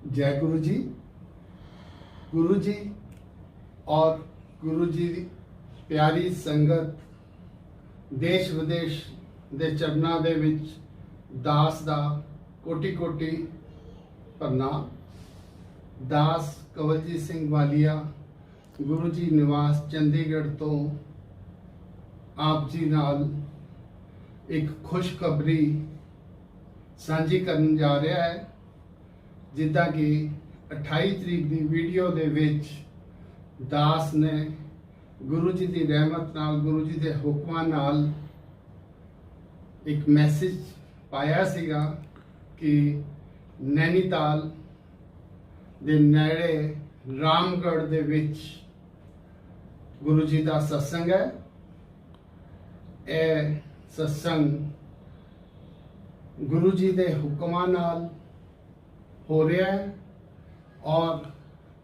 जय गुरु जी। गुरु जी और गुरु जी दी प्यारी संगत देश विदेश दे चरनां दे विच दास दा कोटि कोटि प्रणाम। दास कवलजीत सिंह वालिया गुरु जी निवास चंडीगढ़ तो आप जी नाल एक खुशखबरी सांझी करन जा रहा है। जिद्दां कि 28 तरीक की वीडियो दे विच दास ने गुरु जी की रहमत नाल गुरु जी के हुक्मां नाल एक मैसेज पाया सीगा कि नैनीताल दे नेड़े रामगढ़ दे विच गुरु जी का सत्संग है। यह सत्संग गुरु जी के हुक्मां नाल हो रहा है और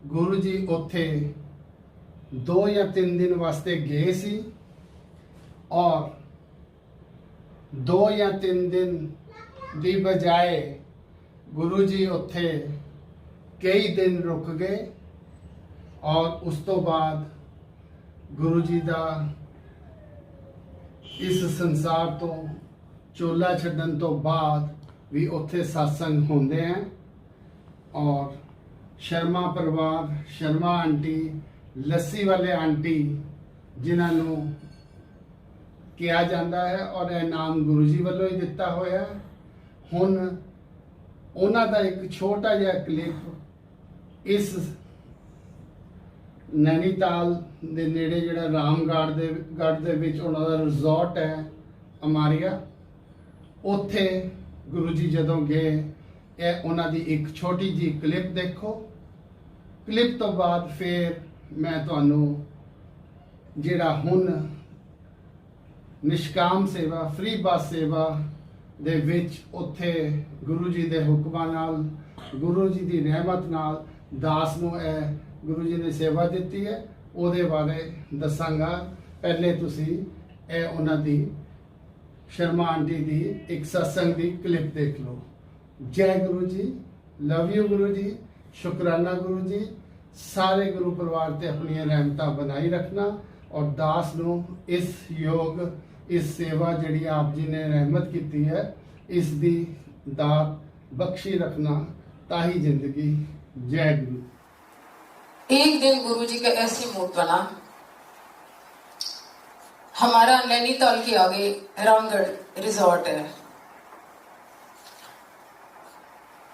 गुरु जी उत्थे 2 या 3 दिन वास्ते गए सी और 2 या 3 दिन की बजाय गुरु जी उत्थे कई दिन रुक गए और उस तो बाद गुरु जी का इस संसार तो चोला छड्डन तो बाद भी उत्थे सत्संग होंदे हैं। और शर्मा परिवार, शर्मा आंटी, लस्सी वाले आंटी जिन्होंने किया जाता है और यह नाम गुरु जी वालों ही दिता होया। हुण उन्हां दा एक छोटा जिहा क्लिप इस नैनीताल दे नेड़े जिहड़ा रामगढ़ दे विच उन्हां दा रिजॉर्ट है अमारिया, उत्थे गुरु जी जदों गए यह उन्हां दी एक छोटी जी क्लिप देखो। क्लिप तो बाद फिर मैं तुहानू जिहड़ा हुण निष्काम सेवा फ्री बस सेवा दे विच उत्थे गुरु जी दे हुक्मां नाल गुरु जी दी रहमत नाल दास नू गुरु जी ने सेवा दिती है उहदे बारे दसांगा। पहले तुसी उन्हां दी शर्मा आंटी दी एक सत्संग दी क्लिप देख लो। जय गुरु जी, लव यू गुरु जी, शुकराना गुरु जी। सारे गुरु परिवार ते अपनी रहमतां बनाई रखना और दास नू इस योग इस सेवा जिहड़ी आप जी ने रहमत की है इस दी दात बख्शी रखना ताही जिंदगी। जय गुरु। एक दिन गुरु जी का ऐसे मूड बना, हमारा नैनीताल के आगे रामगढ़ रिजॉर्ट है।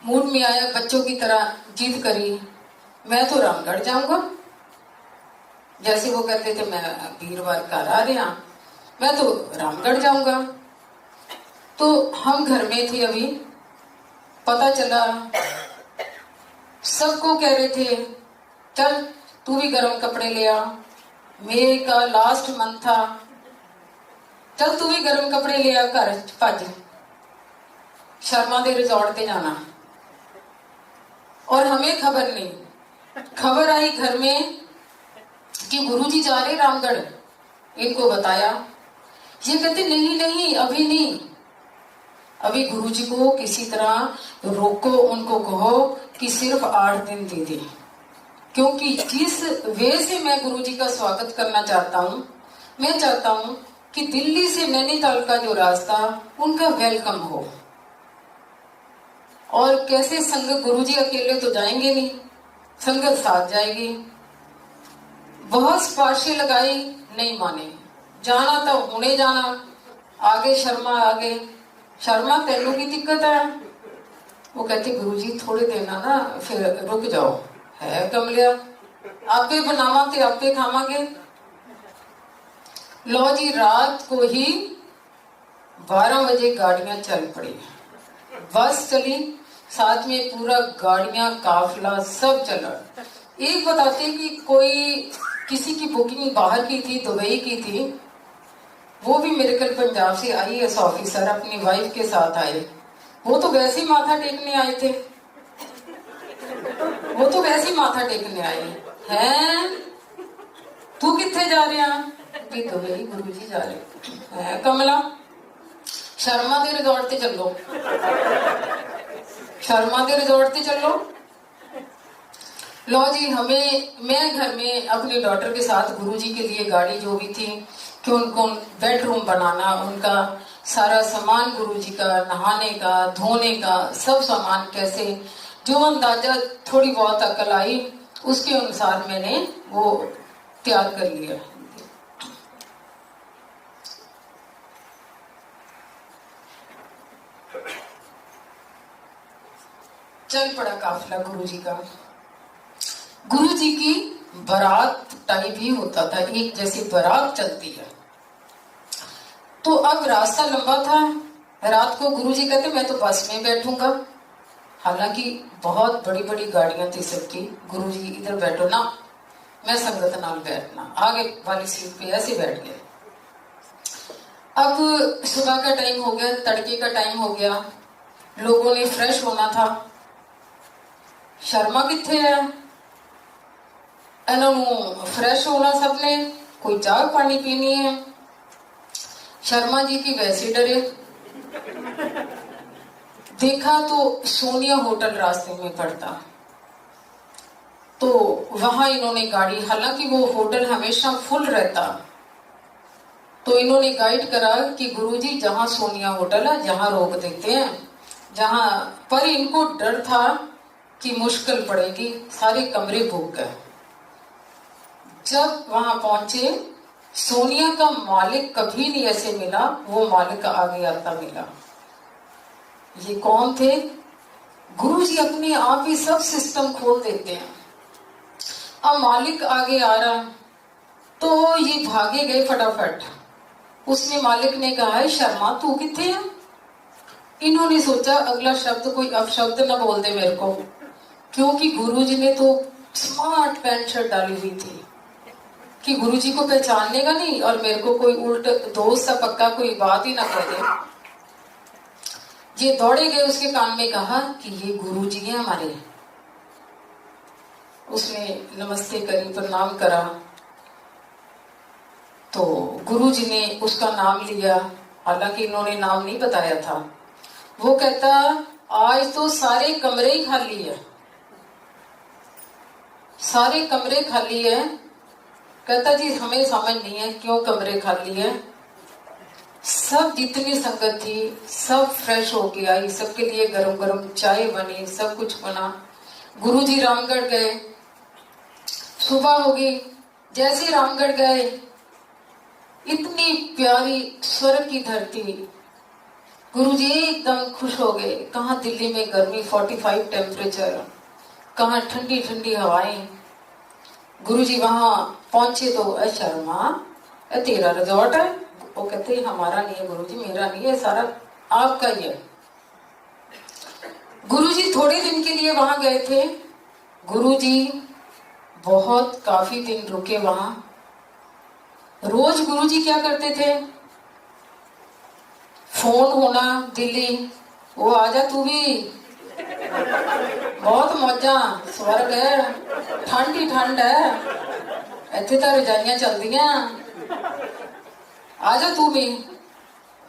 मूड में आया, बच्चों की तरह जिद करी, मैं तो रामगढ़ जाऊंगा। जैसे वो कहते थे मैं वीरवार घर आ रहा, मैं तो रामगढ़ जाऊंगा। तो हम घर में थे, अभी पता चला सबको कह रहे थे चल तू भी गर्म कपड़े ले आ। मई का लास्ट मंथ था, चल तू भी गर्म कपड़े ले आ, घर भज शर्मा दे रिजॉर्ट पे जाना। और हमें खबर नहीं, खबर आई घर में कि गुरु जी जा रहे रामगढ़। इनको बताया, ये कहते नहीं नहीं अभी नहीं, अभी गुरु जी को किसी तरह रोको, उनको कहो कि सिर्फ 8 दिन दे दे, क्योंकि जिस वे से मैं गुरु जी का स्वागत करना चाहता हूँ, मैं चाहता हूँ कि दिल्ली से नैनीताल का जो रास्ता उनका वेलकम हो। और कैसे संगत, गुरु जी अकेले तो जाएंगे नहीं, संगत साथ जाएगी। बहुत सिफारिशें लगाई, नहीं माने। जाना तो हुणे जाना, आगे शर्मा आगे, शर्मा तेनू की दिक्कत है। वो कहते गुरु जी थोड़े दिन ना फिर रुक जाओ, है कमलिया आपे बनावा ते आपे खावांगे। लो जी, रात को ही 12 बजे गाड़ियां चल पड़ी, बस चली, साथ में पूरा गाड़ियां काफिला सब चला। एक बताते कि कोई किसी की बुकिंग बाहर की थी, दुबई की थी, वो भी मेरे कल पंजाब से IAS ऑफिसर अपनी वाइफ के साथ आए। वो तो वैसे ही माथा टेकने आए थे, वो तो वैसे ही माथा टेकने आए हैं। तू किथे जा रहा? दुबई गुरु जी जा रहे हैं। कमला शर्मा के रिजॉर्ट ते चलो, शर्मा के रिजॉर्ट ते चलो। लो जी, मैं घर में अपनी डॉटर के साथ गुरुजी के लिए गाड़ी जो भी थी कि उनको बेडरूम बनाना, उनका सारा सामान गुरुजी का, नहाने का, धोने का, सब सामान कैसे, जो अंदाजा थोड़ी बहुत अकल आई उसके अनुसार मैंने वो तैयार कर लिया। चल पड़ा काफिला गुरुजी का। गुरुजी की बारात टाइप ही होता था, एक जैसी बारात चलती है। तो अब रास्ता लंबा था। रात को गुरुजी कहते मैं तो बस में बैठूंगा, हालांकि बहुत बड़ी बड़ी गाड़ियां थी सबकी। गुरुजी इधर बैठो ना, मैं संगत नाल बैठना, आगे वाली सीट पे ऐसे बैठ गए। अब सुबह का टाइम हो गया, तड़के का टाइम हो गया, लोगों ने फ्रेश होना था। शर्मा किथे है, इन्होंने फ्रेश होना सबने, कोई चाय पानी पीनी है। शर्मा जी की वैसे डरे, देखा तो सोनिया होटल रास्ते में पड़ता, तो वहां इन्होंने गाड़ी, हालांकि वो होटल हमेशा फुल रहता, तो इन्होंने गाइड करा कि गुरुजी जहां सोनिया होटल है जहां रोक देते हैं, जहां, पर इनको डर था कि मुश्किल पड़ेगी, सारे कमरे बुक गए। जब वहां पहुंचे, सोनिया का मालिक कभी नहीं ऐसे मिला, वो मालिक आगे आता मिला। ये कौन थे? गुरुजी अपने आप ही सब सिस्टम खोल देते हैं। अब मालिक आगे आ रहा, तो ये भागे गए फटाफट। उसने मालिक ने कहा है शर्मा तू किथे है? इन्होंने सोचा अगला शब्द कोई अपशब्द ना बोल दे मेरे को, क्योंकि गुरुजी ने तो स्मार्ट पैंट शर्ट डाली हुई थी कि गुरुजी को पहचानने का नहीं, और मेरे को कोई उल्ट दोस्त सा पक्का कोई बात ही ना कह दे। ये दौड़े गए, उसके कान में कहा कि ये गुरुजी हैं हमारे। उसने नमस्ते करी, प्रणाम करा, तो गुरुजी ने उसका नाम लिया, हालांकि इन्होंने नाम नहीं बताया था। वो कहता आज तो सारे कमरे ही खाली है, सारे कमरे खाली है। कहता जी हमें समझ नहीं है क्यों कमरे खाली है, सब जितनी संगत थी सब फ्रेश होके आई, सबके लिए गरम गरम चाय बनी, सब कुछ बना। गुरुजी रामगढ़ गए, सुबह हो गई। जैसे रामगढ़ गए, इतनी प्यारी स्वर्ग की धरती, गुरुजी एकदम खुश हो गए। कहाँ दिल्ली में गर्मी 45 टेम्परेचर, कहाँ ठंडी ठंडी हवाएं। गुरुजी वहां पहुंचे तो शर्मा ये तेरा रिजॉर्ट है? वो कहते हमारा नहीं है गुरुजी, मेरा नहीं है, सारा आपका ही है। गुरुजी थोड़े दिन के लिए वहां गए थे। गुरुजी बहुत काफी दिन रुके वहां। रोज गुरुजी क्या करते थे, फोन होना दिल्ली, वो आजा तू भी, बहुत मौजा, स्वर्ग है, ठंड ही ठंड है, इतने तो रजाइयां चलदियां, आजा तू भी।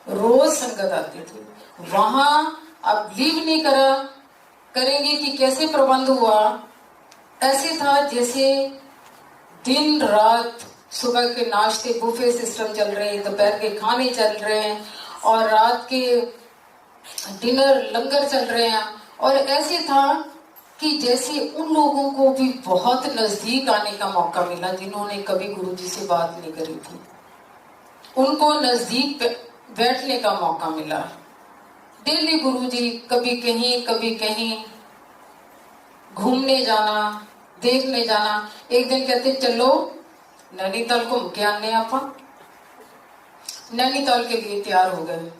रोज संगत आती थी वहां। अब लीव नहीं करेंगे कि कैसे प्रबंध हुआ, ऐसे था जैसे दिन रात, सुबह के नाश्ते बुफे सिस्टम चल रहे हैं, दोपहर के खाने चल रहे हैं, और रात के डिनर लंगर चल रहे हैं। और ऐसे था कि जैसे उन लोगों को भी बहुत नजदीक आने का मौका मिला जिन्होंने कभी गुरुजी से बात नहीं करी थी, उनको नजदीक बैठने का मौका मिला। डेली गुरुजी कभी कहीं घूमने जाना, देखने जाना। एक दिन कहते चलो नैनीताल घूम के आने आपा। नैनीताल के लिए तैयार हो गए,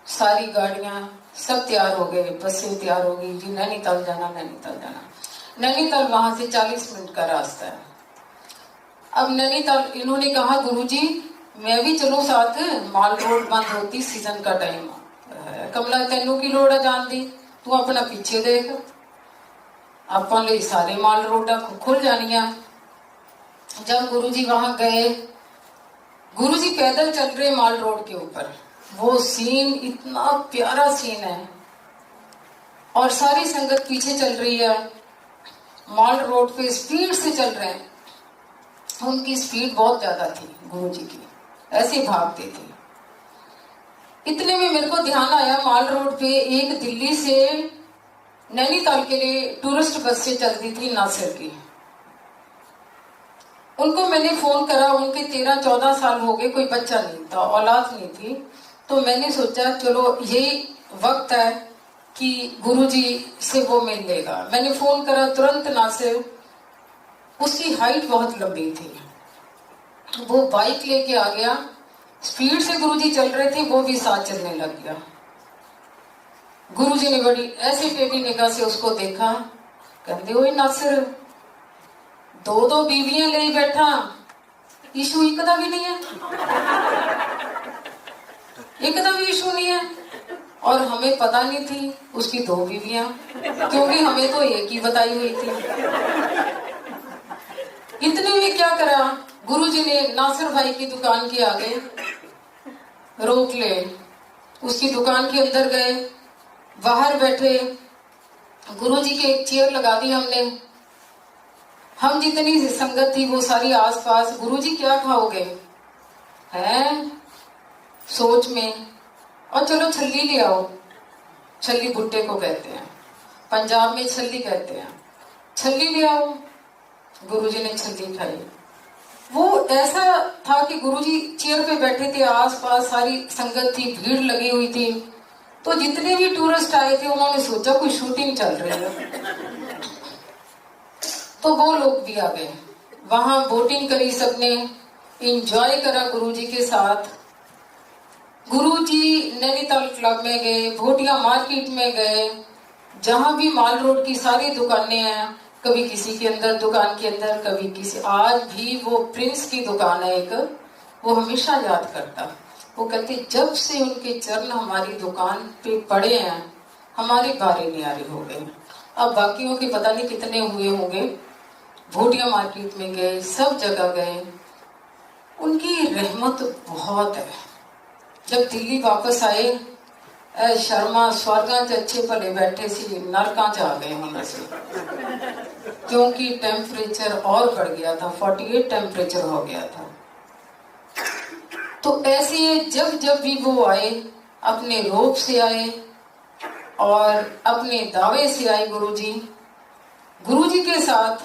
सारी गाड़ियां सब तैयार हो गए, बसें तैयार हो गई जी, नैनीताल जाना नैनीताल जाना। नैनीताल वहां से 40 मिनट का रास्ता है। अब नैनीताल इन्होंने कहा गुरुजी मैं भी चलूं साथ, माल रोड बंद होती सीजन का टाइम। कमला तेनू की लोड़ है जान दी, तू अपना पीछे देख, ਆਪਾਂ ਲਈ सारे माल रोडा खुल जानिया। जब गुरुजी वहां गए, गुरुजी पैदल चल रहे माल रोड के ऊपर, वो सीन इतना प्यारा सीन है, और सारी संगत पीछे चल रही है। मॉल रोड पे स्पीड से चल रहे हैं, उनकी स्पीड बहुत ज्यादा थी गुरुजी की, ऐसे भागते थे। इतने में मेरे को ध्यान आया, मॉल रोड पे एक दिल्ली से नैनीताल के लिए टूरिस्ट बस से चलती थी नासिर की। उनको मैंने फोन करा, उनके 13-14 साल हो गए, कोई बच्चा नहीं था, औलाद नहीं थी। तो मैंने सोचा चलो ये वक्त है कि गुरुजी से वो मिल लेगा। मैंने फोन करा तुरंत नासिर, उसकी हाइट बहुत लंबी थी, वो बाइक लेके आ गया, स्पीड से गुरुजी चल रहे थे, वो भी साथ चलने लग गया। गुरुजी ने बड़ी ऐसी टेढ़ी निगाह से उसको देखा, कहते ओए नासिर, दो बीवियां ले बैठा, इशू एकदा भी नहीं है, एकदा भी इशू नहीं है। और हमें पता नहीं थी उसकी 2 बीवियां, क्योंकि हमें तो एक ही बताई हुई थी। इतने में क्या करा, गुरुजी ने नासिर भाई की दुकान के आगे रोक ले, उसकी दुकान के अंदर गए, बाहर बैठे, गुरुजी के एक चेयर लगा दी हमने। हम जितनी संगत थी वो सारी आसपास, गुरुजी क्या खाओगे, हैं सोच में, और चलो छल्ली ले आओ, छल्ली भुट्टे को कहते हैं, पंजाब में छल्ली कहते हैं, छल्ली ले आओ। गुरुजी ने छल्ली खाई। वो ऐसा था कि गुरुजी चेयर पे बैठे थे, आसपास सारी संगत थी, भीड़ लगी हुई थी। तो जितने भी टूरिस्ट आए थे उन्होंने सोचा कोई शूटिंग चल रही है, तो वो लोग भी आ गए। वहां बोटिंग करी सबने, एंजॉय करा गुरुजी के साथ। गुरुजी नैनीताल क्लब में गए, भोटिया मार्केट में गए, जहां भी माल रोड की सारी दुकानें हैं, कभी किसी के अंदर दुकान के अंदर, कभी किसी, आज भी वो प्रिंस की दुकान है एक, वो हमेशा याद करता। वो कहते जब से उनके चरण हमारी दुकान पे पड़े हैं, हमारे बारे न्यारे हो गए। अब बाकियों के पता नहीं कितने हुए होंगे। भोटिया मार्केट में गए, सब जगह गए, उनकी रहमत बहुत है। जब दिल्ली वापस आए, ए शर्मा स्वर्गां च अच्छे भले बैठे सी, नरकां च आ गए होने से, क्योंकि टेम्परेचर और बढ़ गया था, 48 टेम्परेचर हो गया था। तो ऐसे जब जब भी वो आए, अपने रोप से आए और अपने दावे से आए गुरुजी के साथ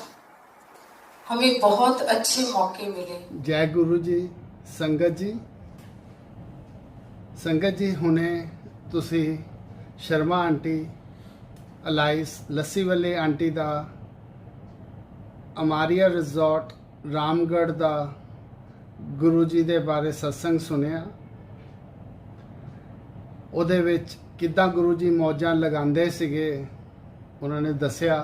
हमें बहुत अच्छे मौके मिले। जय गुरु जी। संगत जी हुणे तुसी शर्मा आंटी अलाइस लस्सी वाले आंटी दा अमारिया रिजॉर्ट रामगढ़ दा गुरु जी दे बारे सत्संग सुनिया। ਉਹਦੇ ਵਿੱਚ ਕਿੱਦਾਂ ਗੁਰੂ ਜੀ ਮੌਜਾਂ ਲਗਾਉਂਦੇ ਸੀਗੇ, ਉਹਨਾਂ ਨੇ ਦੱਸਿਆ।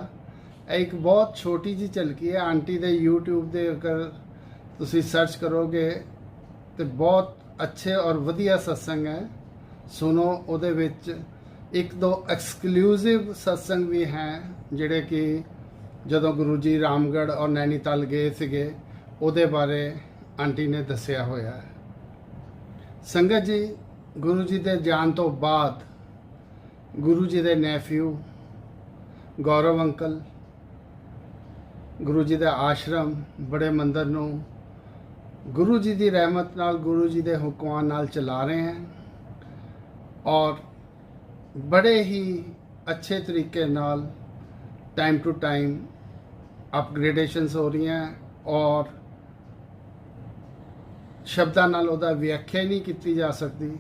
ਇਹ ਇੱਕ ਬਹੁਤ ਛੋਟੀ ਜੀ ਝਲਕੀ ਹੈ। ਆਂਟੀ ਦੇ YouTube ਦੇ ਅਗਰ ਤੁਸੀਂ ਸਰਚ ਕਰੋਗੇ ਤੇ ਬਹੁਤ ਅੱਛੇ ਔਰ ਵਧੀਆ ਸਤਸੰਗ ਹੈ, ਸੁਣੋ। ਉਹਦੇ ਵਿੱਚ ਇੱਕ ਦੋ ਐਕਸਕਲੂਸਿਵ ਸਤਸੰਗ ਵੀ ਹੈ ਜਿਹੜੇ ਕਿ ਜਦੋਂ ਗੁਰੂ ਜੀ ਰਾਮਗੜ੍ਹ ਔਰ ਨੈਨੀਤਾਲ ਗਏ ਸੀਗੇ ਉਹਦੇ ਬਾਰੇ ਆਂਟੀ ਨੇ ਦੱਸਿਆ ਹੋਇਆ ਹੈ। ਸੰਗਤ ਜੀ, ਗੁਰੂ ਜੀ ਦੇ ਜਾਣ ਤੋਂ ਬਾਅਦ ਗੁਰੂ ਜੀ ਦੇ ਨੈਫਿਊ ਗੌਰਵ ਅੰਕਲ ਗੁਰੂ ਜੀ ਦਾ ਆਸ਼ਰਮ ਬੜੇ ਮੰਦਰ ਨੂੰ ਗੁਰੂ ਜੀ ਦੀ ਰਹਿਮਤ ਨਾਲ, ਗੁਰੂ ਜੀ ਦੇ ਹੁਕਮਾਂ ਨਾਲ ਚਲਾ ਰਹੇ ਹਨ ਔਰ ਬੜੇ ਹੀ ਅੱਛੇ ਤਰੀਕੇ ਨਾਲ टाइम टू टाइम अपग्रेडेशनस हो रही हैं और शब्दां नाल उहदा व्याख्या ही नहीं की जा सकती।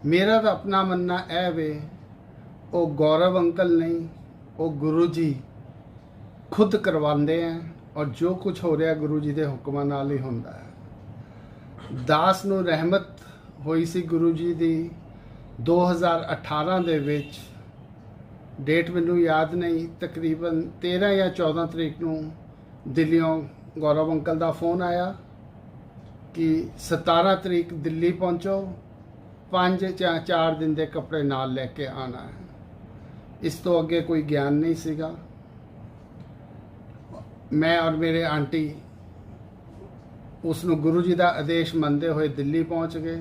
मेरा तो अपना मनना है वे वो गौरव अंकल नहीं, वो गुरु जी खुद करवाते हैं और जो कुछ हो रहा गुरु जी के हुक्मां नाल ही होंदा है। दास नूं रहमत हुई सी गुरु जी की 2018 दे विच, डेट मैनू याद नहीं, तकरीबन 13 या 14 तरीक नूं दिल्लियों गौरव अंकल का फोन आया कि 17 तरीक दिल्ली पहुँचो, 5 या 4 दिन के कपड़े नाल लैके आना है। इस तो अगे कोई ज्ञान नहीं सीगा। मैं और मेरे आंटी उसनूं गुरु जी का आदेश मनते हुए दिल्ली पहुँच गए।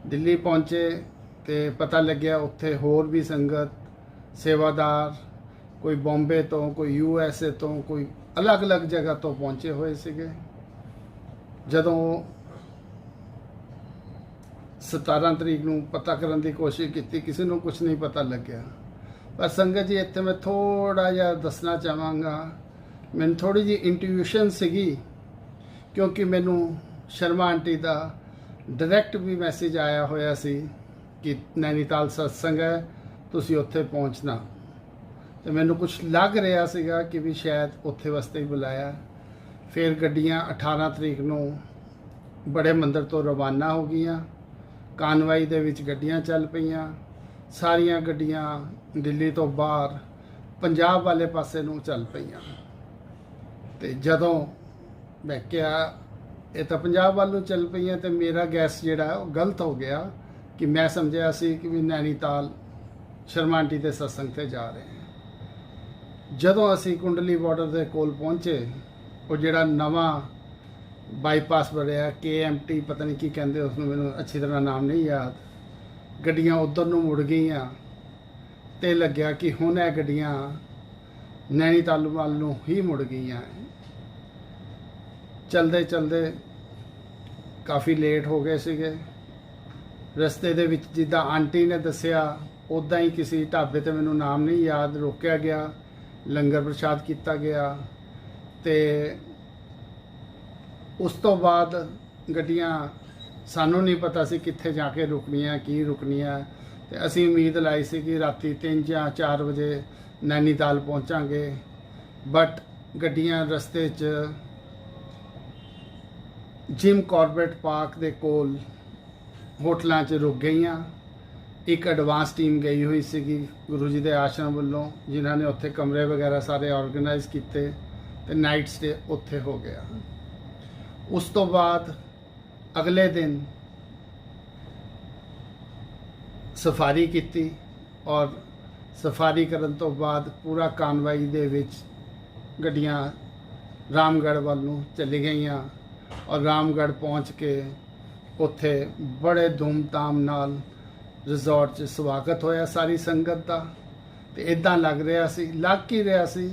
दिल्ली पहुँचे तो पता लग्या उत्थे होर भी संगत सेवादार ਕੋਈ ਬੰਬੇ ਤੋਂ, ਕੋਈ USA ਤੋਂ, ਕੋਈ ਅਲੱਗ-ਅਲੱਗ ਜਗ੍ਹਾ ਤੋਂ ਪਹੁੰਚੇ ਹੋਏ ਸੀਗੇ। ਜਦੋਂ 17 ਤਰੀਕ ਨੂੰ ਪਤਾ ਕਰਨ ਦੀ ਕੋਸ਼ਿਸ਼ ਕੀਤੀ, ਕਿਸੇ ਨੂੰ ਕੁਝ ਨਹੀਂ ਪਤਾ ਲੱਗਿਆ। ਪਰ ਸੰਗਤ ਜੀ, ਇੱਥੇ ਮੈਂ ਥੋੜਾ ਜਿਹਾ ਦੱਸਣਾ ਚਾਹਾਂਗਾ, ਮੈਨੂੰ ਥੋੜੀ ਜਿਹੀ ਇੰਟੂਇਸ਼ਨ ਸੀਗੀ, ਕਿਉਂਕਿ ਮੈਨੂੰ ਸ਼ਰਮਾ ਆਂਟੀ ਦਾ ਡਾਇਰੈਕਟ ਵੀ ਮੈਸੇਜ ਆਇਆ ਹੋਇਆ ਸੀ ਕਿ ਨੈਨੀਤਾਲ ਸਤਸੰਗ ਹੈ, ਤੁਸੀਂ ਉੱਥੇ ਪਹੁੰਚਣਾ। ਤੇ ਮੈਨੂੰ ਕੁਝ ਲੱਗ ਰਿਹਾ ਸੀਗਾ ਕਿ ਵੀ ਸ਼ਾਇਦ ਉੱਥੇ ਵਾਸਤੇ ਹੀ ਬੁਲਾਇਆ। ਫਿਰ ਗੱਡੀਆਂ 18 ਤਰੀਕ ਨੂੰ ਬੜੇ ਮੰਦਰ ਤੋਂ ਰਵਾਨਾ ਹੋ ਗਈਆਂ। ਕਾਨਵਾਈ ਦੇ ਵਿੱਚ ਗੱਡੀਆਂ ਚੱਲ ਪਈਆਂ। ਸਾਰੀਆਂ ਗੱਡੀਆਂ ਦਿੱਲੀ ਤੋਂ ਬਾਹਰ ਪੰਜਾਬ ਵਾਲੇ ਪਾਸੇ ਨੂੰ ਚੱਲ ਪਈਆਂ। ਤੇ ਜਦੋਂ ਮੈਂ ਕਿਹਾ ਇਹ ਤਾਂ ਪੰਜਾਬ ਵੱਲ ਨੂੰ ਚੱਲ ਪਈਆਂ, ਤੇ ਮੇਰਾ ਗੈਸ ਜਿਹੜਾ ਉਹ ਗਲਤ ਹੋ ਗਿਆ ਕਿ ਮੈਂ ਸਮਝਿਆ ਸੀ ਕਿ ਵੀ ਨੈਨੀਤਾਲ ਸ਼ਰਮਾ ਆਂਟੀ ਦੇ ਸਤਸੰਗ ਤੇ ਜਾ ਰਹੇ ਹਾਂ। ਜਦੋਂ ਅਸੀਂ ਕੁੰਡਲੀ ਬਾਰਡਰ ਦੇ ਕੋਲ ਪਹੁੰਚੇ, ਉਹ ਜਿਹੜਾ ਨਵਾਂ ਬਾਈਪਾਸ ਬਣਿਆ, KMT ਪਤਾ ਨਹੀਂ ਕੀ ਕਹਿੰਦੇ ਉਸ ਨੂੰ, ਮੈਨੂੰ ਅੱਛੀ ਤਰ੍ਹਾਂ ਨਾਮ ਨਹੀਂ ਯਾਦ, ਗੱਡੀਆਂ ਉੱਧਰ ਨੂੰ ਮੁੜ ਗਈਆਂ ਤੇ ਲੱਗਿਆ ਕਿ ਹੁਣ ਇਹ ਗੱਡੀਆਂ ਨੈਨੀਤਾਲ ਵੱਲ ਨੂੰ ਹੀ ਮੁੜ ਗਈਆਂ। ਚਲਦੇ ਚਲਦੇ ਕਾਫੀ ਲੇਟ ਹੋ ਗਏ ਸੀਗੇ। ਰਸਤੇ ਦੇ ਵਿੱਚ ਜਿੱਦਾਂ ਆਂਟੀ ਨੇ ਦੱਸਿਆ ਉੱਦਾਂ ਹੀ ਕਿਸੇ ਢਾਬੇ ਤੇ, ਮੈਨੂੰ ਨਾਮ ਨਹੀਂ ਯਾਦ, ਰੋਕਿਆ ਗਿਆ, ਲੰਗਰ ਪ੍ਰਸ਼ਾਦ ਕੀਤਾ ਗਿਆ। ਤੇ ਉਸ ਤੋਂ ਬਾਅਦ ਗੱਡੀਆਂ, ਸਾਨੂੰ ਨਹੀਂ ਪਤਾ ਸੀ ਕਿੱਥੇ ਜਾ ਕੇ ਰੁਕਣੀਆਂ, ਕੀ ਰੁਕਣੀਆਂ। ਤੇ ਅਸੀਂ ਉਮੀਦ ਲਾਈ ਸੀ ਕਿ ਰਾਤੀ 3 ਜਾਂ 4 ਵਜੇ ਨੈਨੀਤਾਲ ਪਹੁੰਚਾਂਗੇ। ਬਟ ਗੱਡੀਆਂ ਰਸਤੇ 'ਚ ਜਿਮ ਕਾਰਬੇਟ ਪਾਰਕ ਦੇ ਕੋਲ ਹੋਟਲਾਂ 'ਚ ਰੁਕ ਗਈਆਂ। ਇੱਕ ਐਡਵਾਂਸ ਟੀਮ ਗਈ ਹੋਈ ਸੀਗੀ ਗੁਰੂ ਜੀ ਦੇ ਆਸ਼ਰਮ ਵੱਲੋਂ, ਜਿਨ੍ਹਾਂ ਨੇ ਉੱਥੇ ਕਮਰੇ ਵਗੈਰਾ ਸਾਰੇ ਆਰਗੇਨਾਈਜ਼ ਕੀਤੇ ਤੇ ਨਾਈਟ ਸਟੇ ਉੱਥੇ ਹੋ ਗਿਆ। ਉਸ ਤੋਂ ਬਾਅਦ ਅਗਲੇ ਦਿਨ ਸਫਾਰੀ ਕੀਤੀ, ਔਰ ਸਫਾਰੀ ਕਰਨ ਤੋਂ ਬਾਅਦ ਪੂਰਾ ਕਾਨਵਾਈ ਦੇ ਵਿੱਚ ਗੱਡੀਆਂ ਰਾਮਗੜ੍ਹ ਵੱਲ ਨੂੰ ਚਲੀ ਗਈਆਂ। ਔਰ ਰਾਮਗੜ੍ਹ ਪਹੁੰਚ ਕੇ ਉੱਥੇ ਬੜੇ ਧੂਮਧਾਮ ਨਾਲ ਰਿਜ਼ੋਰਟ 'ਚ ਸਵਾਗਤ ਹੋਇਆ ਸਾਰੀ ਸੰਗਤ ਦਾ। ਤੇ ਇਦਾਂ ਲੱਗ ਰਿਹਾ ਕੀ ਰਿਹਾ ਸੀ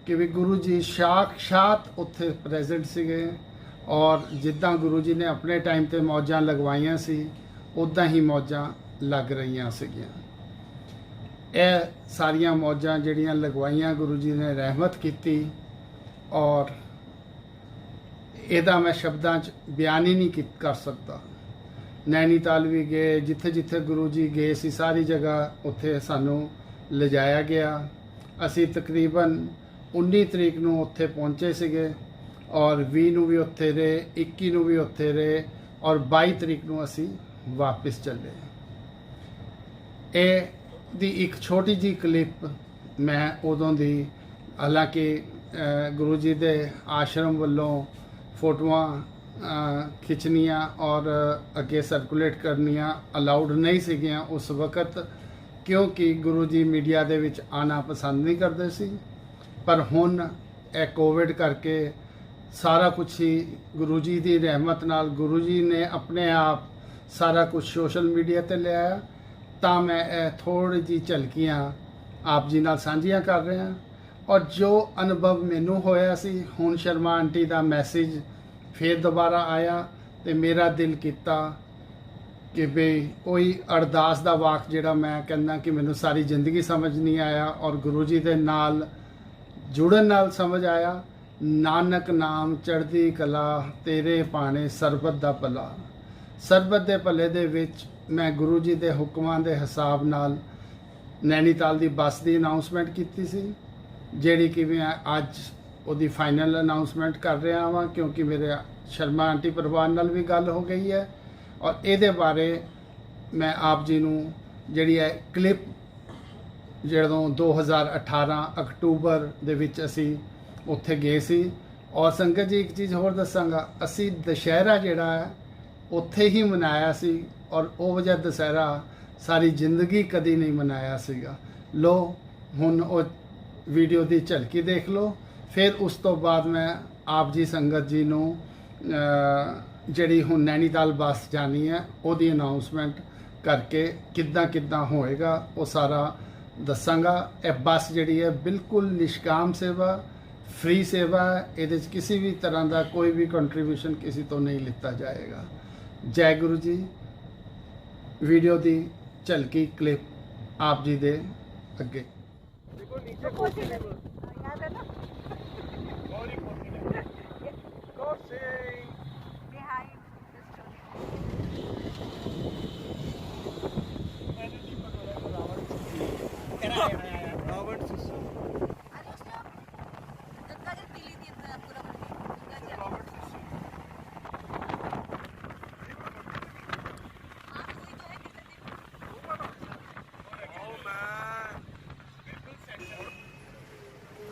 ਕਿ ਵੀ ਗੁਰੂ ਜੀ ਸਾਖਸ਼ਾਤ ਉੱਥੇ ਪ੍ਰੈਜ਼ੈਂਟ ਸੀਗੇ, ਔਰ ਜਿੱਦਾਂ ਗੁਰੂ ਜੀ ਨੇ ਆਪਣੇ ਟਾਈਮ ਤੇ ਮੌਜਾਂ ਲਗਵਾਈਆਂ ਸੀ, ਉੱਦਾਂ ਹੀ ਮੌਜਾਂ ਲੱਗ ਰਹੀਆਂ ਸੀਗੀਆਂ। ਇਹ ਸਾਰੀਆਂ ਮੌਜਾਂ ਜਿਹੜੀਆਂ ਲਗਵਾਈਆਂ, ਗੁਰੂ ਜੀ ਨੇ ਰਹਿਮਤ ਕੀਤੀ, ਔਰ ਇਹਦਾ ਮੈਂ ਸ਼ਬਦਾਂ 'ਚ ਬਿਆਨ ਹੀ ਨਹੀਂ ਕਰ ਸਕਦਾ। ਨੈਨੀਤਾਲ ਵੀ ਗਏ, ਜਿੱਥੇ ਜਿੱਥੇ ਗੁਰੂ ਜੀ ਗਏ ਸੀ ਸਾਰੀ ਜਗ੍ਹਾ ਉੱਥੇ ਸਾਨੂੰ ਲਿਜਾਇਆ ਗਿਆ। ਅਸੀਂ ਤਕਰੀਬਨ 19 ਤਰੀਕ ਨੂੰ ਉੱਥੇ ਪਹੁੰਚੇ ਸੀਗੇ, ਔਰ 20 ਨੂੰ ਵੀ ਉੱਥੇ ਰਹੇ, 21 ਨੂੰ ਵੀ ਉੱਥੇ ਰਹੇ, ਔਰ 22 ਤਰੀਕ ਨੂੰ ਅਸੀਂ ਵਾਪਸ ਚੱਲੇ। ਇਹ ਦੀ ਇੱਕ ਛੋਟੀ ਜਿਹੀ ਕਲਿੱਪ ਮੈਂ ਉਦੋਂ ਦੀ, ਹਾਲਾਂਕਿ ਗੁਰੂ ਜੀ ਦੇ ਆਸ਼ਰਮ ਵੱਲੋਂ ਫੋਟੋਆਂ ਖਿੱਚਣੀਆਂ ਔਰ ਅੱਗੇ ਸਰਕੂਲੇਟ ਕਰਨੀਆਂ ਅਲਾਉਡ ਨਹੀਂ ਸੀਗੀਆਂ ਉਸ ਵਕਤ, ਕਿਉਂਕਿ ਗੁਰੂ ਜੀ ਮੀਡੀਆ ਦੇ ਵਿੱਚ ਆਉਣਾ ਪਸੰਦ ਨਹੀਂ ਕਰਦੇ ਸੀ। ਪਰ ਹੁਣ ਇਹ ਕੋਵਿਡ ਕਰਕੇ ਸਾਰਾ ਕੁਝ ਹੀ ਗੁਰੂ ਜੀ ਦੀ ਰਹਿਮਤ ਨਾਲ, ਗੁਰੂ ਜੀ ਨੇ ਆਪਣੇ ਆਪ ਸਾਰਾ ਕੁਝ ਸੋਸ਼ਲ ਮੀਡੀਆ ਤੇ ਲਿਆਇਆ। ਤਾਂ ਮੈਂ ਇਹ ਥੋੜੀ ਜਿਹੀ ਝਲਕੀਆਂ ਆਪ ਜੀ ਨਾਲ ਸਾਂਝੀਆਂ ਕਰ ਰਿਹਾ। ਔਰ ਜੋ ਅਨੁਭਵ ਮੈਨੂੰ ਹੋਇਆ ਸੀ, ਹੁਣ ਸ਼ਰਮਾ ਆਂਟੀ ਦਾ ਮੈਸੇਜ ਫਿਰ ਦੁਬਾਰਾ ਆਇਆ ਤੇ ਮੇਰਾ ਦਿਲ ਕੀਤਾ ਕਿ ਬਈ ਉਹੀ ਅਰਦਾਸ ਦਾ ਵਾਕ ਜਿਹੜਾ ਮੈਂ ਕਹਿੰਦਾ ਕਿ ਮੈਨੂੰ ਸਾਰੀ ਜ਼ਿੰਦਗੀ ਸਮਝ ਨਹੀਂ ਆਇਆ, ਔਰ ਗੁਰੂ ਜੀ ਦੇ ਨਾਲ ਜੁੜਨ ਨਾਲ ਸਮਝ ਆਇਆ। ਨਾਨਕ ਨਾਮ ਚੜ੍ਹਦੀ ਕਲਾ, ਤੇਰੇ ਭਾਣੇ ਸਰਬਤ ਦਾ ਭਲਾ। ਸਰਬਤ ਦੇ ਭਲੇ ਦੇ ਵਿੱਚ ਮੈਂ ਗੁਰੂ ਜੀ ਦੇ ਹੁਕਮਾਂ ਦੇ ਹਿਸਾਬ ਨਾਲ ਨੈਨੀਤਾਲ ਦੀ ਬੱਸ ਦੀ ਅਨਾਉਂਸਮੈਂਟ ਕੀਤੀ ਸੀ, ਜਿਹੜੀ ਕਿ ਮੈਂ ਅੱਜ ਉਹਦੀ ਫਾਈਨਲ ਅਨਾਉਂਸਮੈਂਟ ਕਰ ਰਿਹਾ ਹਾਂ, ਕਿਉਂਕਿ ਮੇਰੇ ਸ਼ਰਮਾ ਆਂਟੀ ਪਰਿਵਾਰ ਨਾਲ ਵੀ ਗੱਲ ਹੋ ਗਈ ਹੈ। ਔਰ ਇਹਦੇ ਬਾਰੇ ਮੈਂ ਆਪ ਜੀ ਨੂੰ ਜਿਹੜੀ ਹੈ ਕਲਿੱਪ, ਜਦੋਂ 2018 ਅਕਤੂਬਰ ਦੇ ਵਿੱਚ ਅਸੀਂ ਉੱਥੇ ਗਏ ਸੀ। ਔਰ ਸੰਗਤ ਜੀ, ਇੱਕ ਚੀਜ਼ ਹੋਰ ਦੱਸਾਂਗਾ, ਅਸੀਂ ਦੁਸ਼ਹਿਰਾ ਜਿਹੜਾ ਹੈ ਉੱਥੇ ਹੀ ਮਨਾਇਆ ਸੀ, ਔਰ ਉਹ ਵਜ੍ਹਾ ਦੁਸਹਿਰਾ ਸਾਰੀ ਜ਼ਿੰਦਗੀ ਕਦੀ ਨਹੀਂ ਮਨਾਇਆ ਸੀਗਾ। ਲੋ ਹੁਣ ਉਹ ਵੀਡੀਓ ਦੀ ਝਲਕੀ ਦੇਖ ਲਓ। ਫਿਰ ਉਸ ਤੋਂ ਬਾਅਦ ਮੈਂ ਆਪ ਜੀ ਸੰਗਤ ਜੀ ਨੂੰ ਜਿਹੜੀ ਹੁਣ ਨੈਨੀਤਾਲ ਬੱਸ ਜਾਣੀ ਹੈ ਉਹਦੀ ਅਨਾਉਂਸਮੈਂਟ ਕਰਕੇ ਕਿੱਦਾਂ ਹੋਏਗਾ ਉਹ ਸਾਰਾ ਦੱਸਾਂਗਾ। ਇਹ ਬੱਸ ਜਿਹੜੀ ਹੈ ਬਿਲਕੁਲ ਨਿਸ਼ਕਾਮ ਸੇਵਾ, ਫ੍ਰੀ ਸੇਵਾ ਹੈ। ਇਹਦੇ 'ਚ ਕਿਸੇ ਵੀ ਤਰ੍ਹਾਂ ਦਾ ਕੋਈ ਵੀ ਕੰਟਰੀਬਿਊਸ਼ਨ ਕਿਸੇ ਤੋਂ ਨਹੀਂ ਲਿੱਤਾ ਜਾਏਗਾ। ਜੈ ਗੁਰੂ ਜੀ। ਵੀਡੀਓ ਦੀ ਝਲਕੀ ਕਲਿੱਪ ਆਪ ਜੀ ਦੇ ਅੱਗੇ।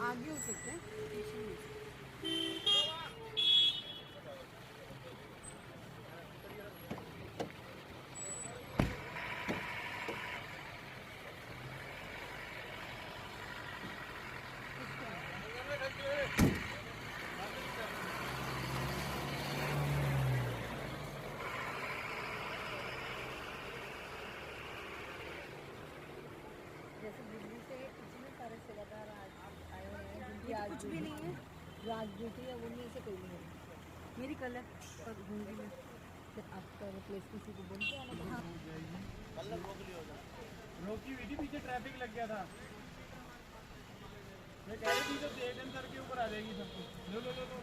आगे हो सकते हैं। जैसे दिल्ली से इतने सारे सेवादार आए हुए हैं जिनकी आज कुछ भी नहीं है, जो आज ड्यूटी है उनमें से कोई नहीं है। मेरी कल है पर होंगी मैं फिर आपका रिप्लेस किसी को बोल के आना। रोकी हुई थी, पीछे ट्रैफिक लग गया था। मैं कह रही थी तो देख सर के ऊपर आ जाएगी सब कुछ। लो लो लो लो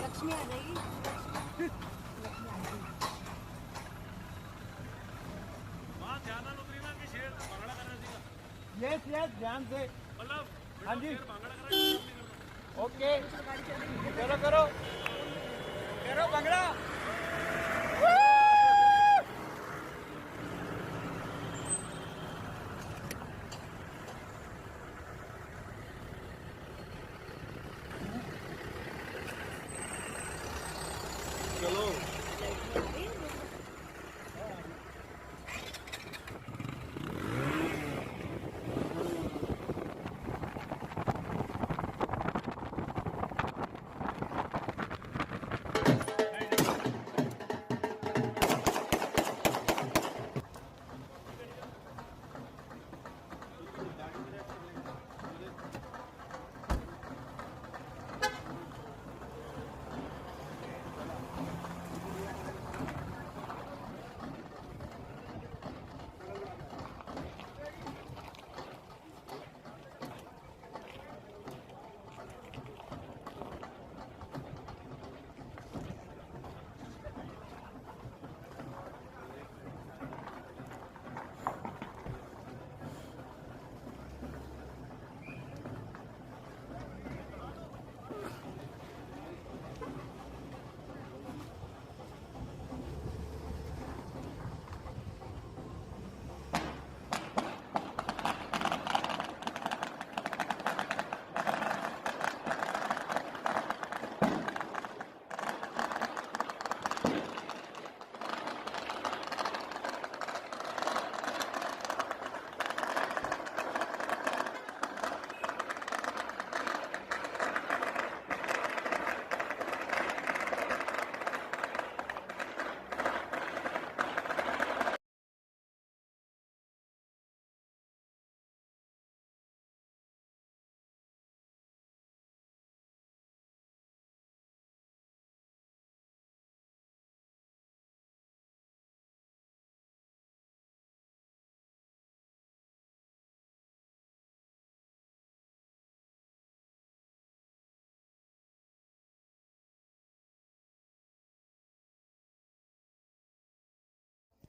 लक्ष्मी आ जाएगी। यस यस ध्यान से मतलब हाँ जी ओके करो करो करो भंगड़ा। चलो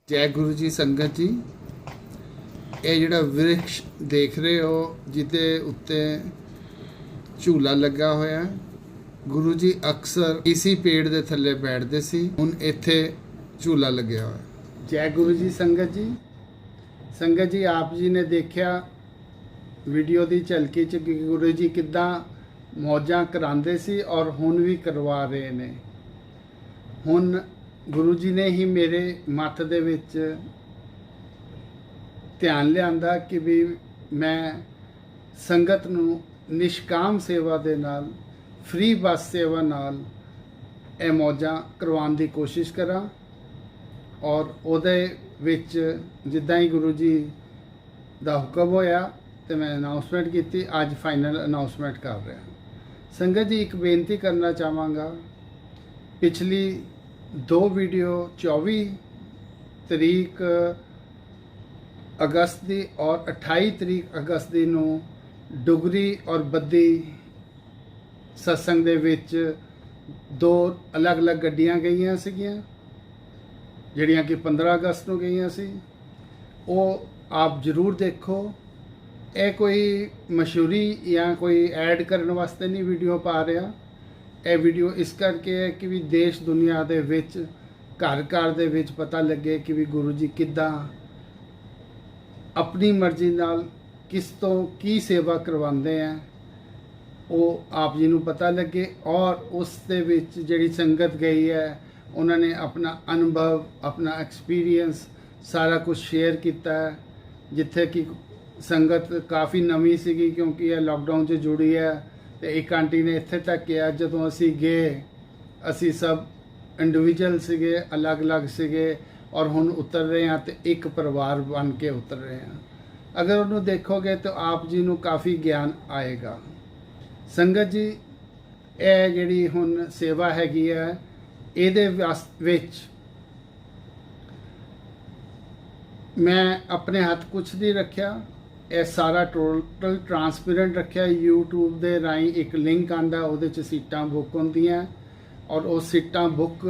ਜੈ ਗੁਰੂ ਜੀ। ਸੰਗਤ ਜੀ, ਇਹ ਜਿਹੜਾ ਵਿਰਖ ਦੇਖ ਰਹੇ ਹੋ ਜਿਹਦੇ ਉੱਤੇ ਝੂਲਾ ਲੱਗਾ ਹੋਇਆ, ਗੁਰੂ ਜੀ ਅਕਸਰ ਇसी ਪੇੜ ਦੇ ਥੱਲੇ ਬੈਠਦੇ ਸੀ। ਹੁਣ ਇੱਥੇ ਝੂਲਾ ਲੱਗਿਆ ਹੋਇਆ। ਜੈ ਗੁਰੂ ਜੀ। ਸੰਗਤ ਜੀ, ਸੰਗਤ ਜੀ, ਆਪ ਜੀ ਨੇ ਦੇਖਿਆ ਵੀਡੀਓ ਦੀ ਝਲਕੀ ਚ ਕਿ ਗੁਰੂ ਜੀ ਕਿੱਦਾਂ ਮੌਜਾਂ ਕਰਾਉਂਦੇ ਸੀ ਔਰ ਹੁਣ ਵੀ ਕਰਵਾ ਰਹੇ ਨੇ। ਹੁਣ ਗੁਰੂ ਜੀ ਨੇ ਹੀ ਮੇਰੇ ਮੱਤ ਦੇ ਵਿੱਚ ਧਿਆਨ ਲਿਆਂਦਾ ਕਿ ਵੀ ਮੈਂ ਸੰਗਤ ਨੂੰ ਨਿਸ਼ਕਾਮ ਸੇਵਾ ਦੇ ਨਾਲ, ਫ੍ਰੀ ਬੱਸ ਸੇਵਾ ਨਾਲ ਇਹ ਮੌਜਾਂ ਕਰਵਾਉਣ ਦੀ ਕੋਸ਼ਿਸ਼ ਕਰਾਂ। ਔਰ ਉਹਦੇ ਵਿੱਚ ਜਿੱਦਾਂ ਹੀ ਗੁਰੂ ਜੀ ਦਾ ਹੁਕਮ ਹੋਇਆ ਤੇ ਮੈਂ ਅਨਾਉਂਸਮੈਂਟ ਕੀਤੀ। ਅੱਜ ਫਾਈਨਲ ਅਨਾਉਂਸਮੈਂਟ ਕਰ ਰਿਹਾ। ਸੰਗਤ ਜੀ, ਇੱਕ ਬੇਨਤੀ ਕਰਨਾ ਚਾਹਾਂਗਾ। ਪਿਛਲੀ 2 ਵੀਡੀਓ 24 ਤਰੀਕ ਅਗਸਤ ਦੀ ਔਰ 28 ਤਰੀਕ ਅਗਸਤ ਦੀ ਨੂੰ ਡੁਗਰੀ ਔਰ ਬੱਦੀ ਸਤਸੰਗ ਦੇ ਵਿੱਚ 2 ਅਲੱਗ-ਅਲੱਗ ਗੱਡੀਆਂ ਗਈਆਂ ਸੀਗੀਆਂ, ਜਿਹੜੀਆਂ ਕਿ 15 ਅਗਸਤ ਨੂੰ ਗਈਆਂ ਸੀ। ਉਹ ਆਪ ਜ਼ਰੂਰ ਦੇਖੋ। ਇਹ ਕੋਈ ਮਸ਼ਹੂਰੀ ਜਾਂ ਕੋਈ ਐਡ ਕਰਨ ਵਾਸਤੇ ਨਹੀਂ ਵੀਡੀਓ ਪਾ ਰਿਹਾ। ਇਹ ਵੀਡੀਓ ਇਸ ਕਰਕੇ ਹੈ ਕਿ ਵੀ ਦੇਸ਼ ਦੁਨੀਆ ਦੇ ਵਿੱਚ, ਘਰ ਘਰ ਦੇ ਵਿੱਚ ਪਤਾ ਲੱਗੇ ਕਿ ਵੀ ਗੁਰੂ ਜੀ ਕਿੱਦਾਂ ਆਪਣੀ ਮਰਜ਼ੀ ਨਾਲ ਕਿਸ ਤੋਂ ਕੀ ਸੇਵਾ ਕਰਵਾਉਂਦੇ ਆ, ਉਹ ਆਪ ਜੀ ਨੂੰ ਪਤਾ ਲੱਗੇ। ਔਰ ਉਸ ਦੇ ਵਿੱਚ ਜਿਹੜੀ ਸੰਗਤ ਗਈ ਹੈ, ਉਹਨਾਂ ਨੇ ਆਪਣਾ ਅਨੁਭਵ, ਆਪਣਾ ਐਕਸਪੀਰੀਅੰਸ ਸਾਰਾ ਕੁਝ ਸ਼ੇਅਰ ਕੀਤਾ ਹੈ। ਜਿੱਥੇ ਕਿ ਸੰਗਤ ਕਾਫੀ ਨਵੀਂ ਸੀਗੀ ਕਿਉਂਕਿ ਇਹ ਲਾਕਡਾਊਨ 'ਚ ਜੁੜੀ ਹੈ। ਤੇ ਇੱਕ ਆਂਟੀ ਨੇ ਇੱਥੇ ਤੱਕ ਕਿਹਾ, ਜਦੋਂ ਅਸੀਂ ਗਏ ਅਸੀਂ ਸਭ ਇੰਡੀਵਿਜੂਅਲ ਸੀਗੇ, ਅਲੱਗ-ਅਲੱਗ ਸੀਗੇ ਔਰ ਹੁਣ ਉਤਰ ਰਹੇ ਹਾਂ ਤੇ ਇੱਕ ਪਰਿਵਾਰ ਬਣ ਕੇ ਉਤਰ ਰਹੇ ਹਾਂ। ਅਗਰ ਉਹਨੂੰ ਦੇਖੋਗੇ ਤਾਂ ਆਪ ਜੀ ਨੂੰ ਕਾਫੀ ਗਿਆਨ ਆਏਗਾ। ਸੰਗਤ ਜੀ, ਇਹ ਜਿਹੜੀ ਹੁਣ ਸੇਵਾ ਹੈਗੀ ਹੈ, ਇਹਦੇ ਵਿੱਚ ਮੈਂ ਆਪਣੇ ਹੱਥ ਕੁਛ ਨਹੀਂ ਰੱਖਿਆ। ਇਹ ਸਾਰਾ ਟੋਟਲ ਟਰਾਂਸਪੇਰੈਂਟ ਰੱਖਿਆ। YouTube ਦੇ ਰਾਹੀਂ ਇੱਕ ਲਿੰਕ ਆਂਦਾ, ਉਹਦੇ 'ਚ ਸੀਟਾਂ ਬੁੱਕ ਹੁੰਦੀਆਂ ਔਰ ਉਹ ਸੀਟਾਂ ਬੁੱਕ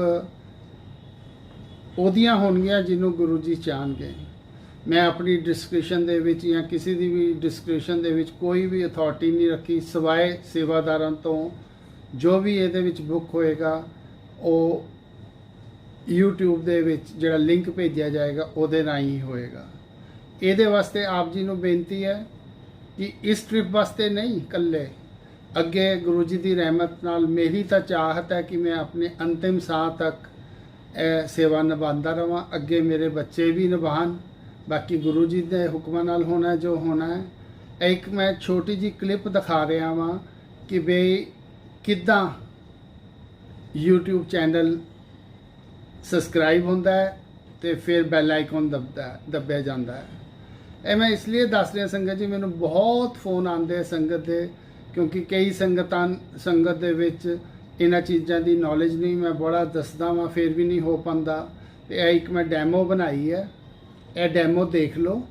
ਉਹਦੀਆਂ ਹੋਣਗੀਆਂ ਜਿਹਨੂੰ ਗੁਰੂ ਜੀ ਚਾਹਣਗੇ। ਮੈਂ ਆਪਣੀ ਡਿਸਕ੍ਰਿਪਸ਼ਨ ਦੇ ਵਿੱਚ ਜਾਂ ਕਿਸੇ ਦੀ ਵੀ ਡਿਸਕ੍ਰਿਪਸ਼ਨ ਦੇ ਵਿੱਚ ਕੋਈ ਵੀ ਅਥਾਰਟੀ ਨਹੀਂ ਰੱਖੀ ਸਿਵਾਏ ਸੇਵਾਦਾਰਾਂ ਤੋਂ। ਜੋ ਵੀ ਇਹਦੇ ਵਿੱਚ ਬੁੱਕ ਹੋਏਗਾ ਉਹ YouTube ਦੇ ਵਿੱਚ ਜਿਹੜਾ ਲਿੰਕ ਭੇਜਿਆ ਜਾਏਗਾ ਉਹਦੇ ਰਾਹੀਂ ਹੀ ਹੋਏਗਾ। ਇਹਦੇ ਵਾਸਤੇ ਆਪ ਜੀ ਨੂੰ ਬੇਨਤੀ ਹੈ ਕਿ ਇਸ ਟ੍ਰਿਪ ਵਾਸਤੇ ਨਹੀਂ, ਇਕੱਲੇ ਅੱਗੇ ਗੁਰੂ ਜੀ ਦੀ ਰਹਿਮਤ ਨਾਲ ਮੇਰੀ ਤਾਂ ਚਾਹਤ ਹੈ ਕਿ ਮੈਂ ਆਪਣੇ ਅੰਤਿਮ ਸਾਹ ਤੱਕ ਇਹ ਸੇਵਾ ਨਿਭਾਉਂਦਾ ਰਵਾਂ। ਅੱਗੇ ਮੇਰੇ ਬੱਚੇ ਵੀ ਨਿਭਾਉਣ। ਬਾਕੀ ਗੁਰੂ ਜੀ ਦੇ ਹੁਕਮਾਂ ਨਾਲ ਹੋਣਾ ਜੋ ਹੋਣਾ ਹੈ। ਇੱਕ ਮੈਂ ਛੋਟੀ ਜੀ ਕਲਿੱਪ ਦਿਖਾ ਰਿਹਾ ਵਾਂ ਕਿ ਬਈ ਕਿੱਦਾਂ YouTube ਚੈਨਲ ਸਬਸਕ੍ਰਾਈਬ ਹੁੰਦਾ ਹੈ ਤੇ ਫਿਰ ਬੈਲ ਆਈਕਨ ਦੱਬਿਆ ਜਾਂਦਾ ਹੈ। ਇਹ ਮੈਂ ਇਸ ਲਈ ਦੱਸ ਰਿਹਾ ਸੰਗਤ ਜੀ, ਮੈਨੂੰ ਬਹੁਤ ਫੋਨ ਆਉਂਦੇ ਸੰਗਤ ਦੇ, ਕਿਉਂਕਿ ਕਈ ਸੰਗਤ ਦੇ ਵਿੱਚ ਇਹਨਾਂ ਚੀਜ਼ਾਂ ਦੀ ਨੌਲੇਜ ਨਹੀਂ। ਮੈਂ ਬੜਾ ਦੱਸਦਾ ਵਾਂ ਫਿਰ ਵੀ ਨਹੀਂ ਹੋ ਪਾਉਂਦਾ। ਤੇ ਇਹ ਇੱਕ ਮੈਂ ਡੈਮੋ ਬਣਾਈ ਹੈ, ਇਹ ਡੈਮੋ ਦੇਖ ਲਓ।